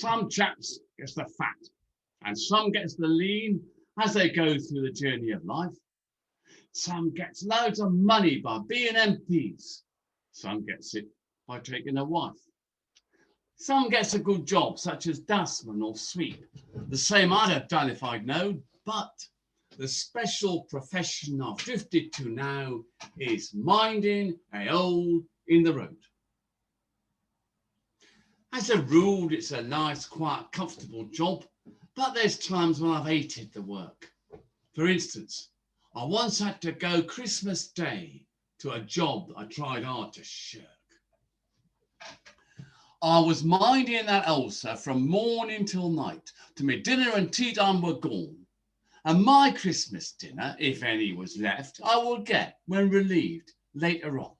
Some chaps gets the fat, and some gets the lean as they go through the journey of life. Some gets loads of money by being MPs. Some gets it by taking a wife. Some gets a good job, such as dustman or sweep. The same I'd have done if I'd known, but the special profession I've drifted to now is minding a hole in the road. As a rule, it's a nice, quiet, comfortable job, but there's times when I've hated the work. For instance, I once had to go Christmas Day to a job that I tried hard to shirk. I was minding that ulcer from morning till night, till my dinner and tea time were gone. And my Christmas dinner, if any was left, I would get when relieved later on.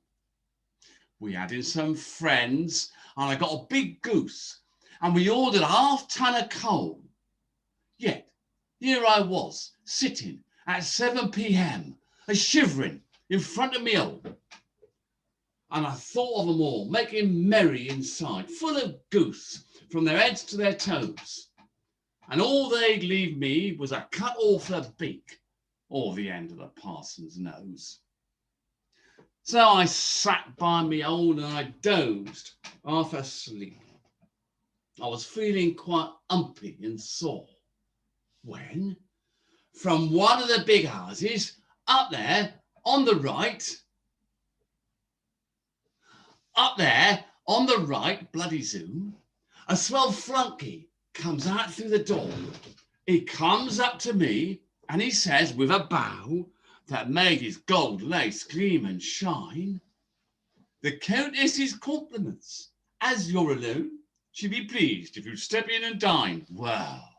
We had in some friends, and I got a big goose, and we ordered a half-ton of coal. Yet, here I was, sitting at 7 p.m, a-shivering in front of me hole. And I thought of them all, making merry inside, full of goose, from their heads to their toes. And all they'd leave me was a cut off the beak, or the end of the parson's nose. So I sat by me hole and I dozed, half asleep. I was feeling quite humpy and sore, when from one of the big houses up there on the right, bloody zoom, a swell flunky comes out through the door. He comes up to me and he says with a bow that made his gold lace gleam and shine, "The Countess's compliments. As you're alone, she'd be pleased if you'd step in and dine." Well,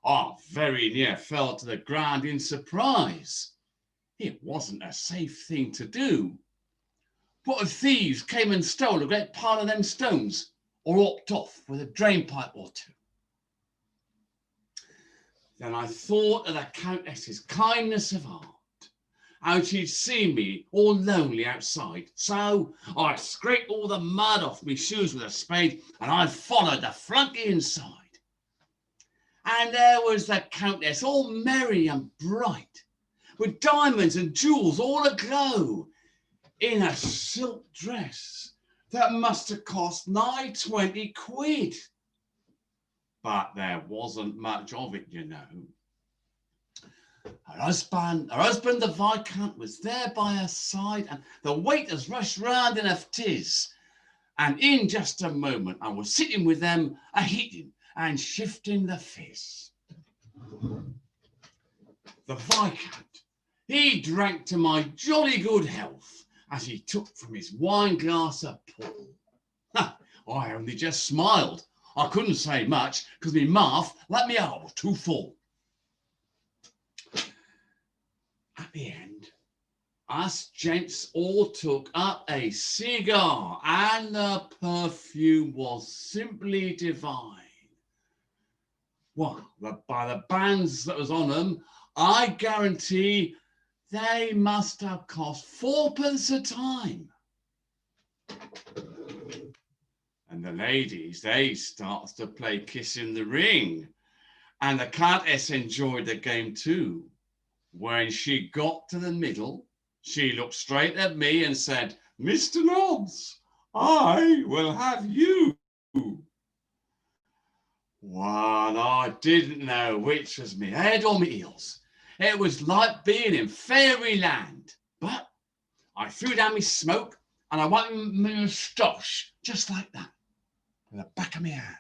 I very near fell to the ground in surprise. It wasn't a safe thing to do. What if thieves came and stole a great pile of them stones, or hopped off with a drain pipe or two? Then I thought of the Countess's kindness of heart, how she'd seen me all lonely outside. So I scraped all the mud off my shoes with a spade, and I followed the flunky inside. And there was the Countess, all merry and bright, with diamonds and jewels all aglow, in a silk dress that must have cost nigh 20 quid. But there wasn't much of it, you know. Her husband, the Viscount, was there by her side, and the waiters rushed round in a tiz. And in just a moment, I was sitting with them, a-heating and shifting the fizz. The Viscount, he drank to my jolly good health, as he took from his wine glass a pull. I only just smiled. I couldn't say much, because my mouth, like me heart, was too full. At the end, us gents all took up a cigar, and the perfume was simply divine. Well, by the bands that was on them, I guarantee they must have cost 4p a time. And the ladies, they starts to play Kiss in the Ring. And the Countess enjoyed the game too. When she got to the middle, she looked straight at me and said, "Mr. Nobbs, I will have you." Well, I didn't know which was me head or me heels. It was like being in fairyland. But I threw down my smoke and I wiped my moustache just like that, with the back of my hand.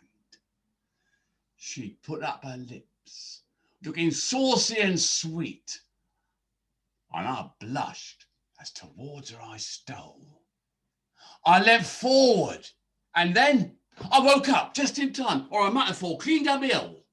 She put up her lips, looking saucy and sweet, and I blushed as towards her I stole. I leant forward, and then I woke up just in time, or I might have fallen clean down the hill.